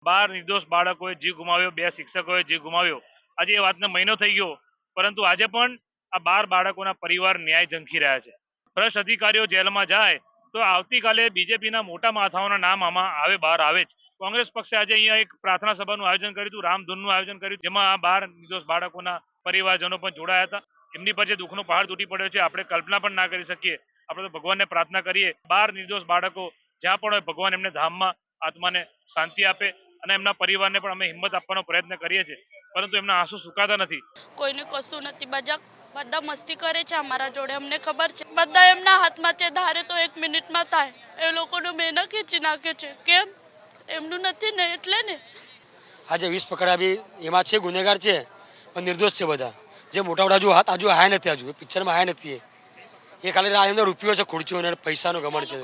12 નિર્દોષ બાળકોએ જીવ ગુમાવ્યો, 2 શિક્ષકોએ જીવ ગુમાવ્યો. આજે એ વાતને મહિનો થઈ ગયો, પરંતુ આજે પણ આ 12 બાળકોના પરિવાર ન્યાય ઝંખી રહ્યા છે. ભ્રષ્ટ અધિકારીઓ જેલમાં જાય તો આવતીકાલે બીજેપીના મોટા માથાઓના નામ આમાં બહાર આવે જ. કોંગ્રેસ પક્ષે આજે અહીંયા એક પ્રાર્થના સભાનું આયોજન કર્યું હતું, રામધૂનનું આયોજન કર્યું, જેમાં આ 12 નિર્દોષ બાળકોના પરિવારજનો પણ જોડાયા હતા. એમની પર જે દુઃખનો પહાડ તૂટી પડ્યો છે, આપણે કલ્પના પણ ના કરી શકીએ. આપણે તો ભગવાનને પ્રાર્થના કરીએ 12 નિર્દોષ બાળકો જ્યાં પણ હોય, ભગવાન એમને ધામમાં આત્માને શાંતિ આપે, અને એમના પરિવારને પણ અમે હિંમત આપવાનો પ્રયત્ન કરીએ છીએ, પરંતુ એમના આંસુ સુકાતા નથી. કોઈને કશું નથી, બધા મસ્તી કરે છે અમારા જોડે, અમને ખબર છે. બધા એમના હાથમાં છે, ધારે તો 1 મિનિટમાં થાય. એ લોકોનું મેના ખેંચી નાખે છે. કેમ? એમનું નથી ને, એટલે ને. આજે 20 પકડા બી એમાં છે, ગુનેગાર છે પણ નિર્દોષ છે બધા. જે મોટા મોટા હજુ હાય નથી, હજુ પિક્ચરમાં હાય નથી. એ ખાલી એમનો રૂપિયો છે, ખુરચીઓ અને પૈસાનો ગમણ છે.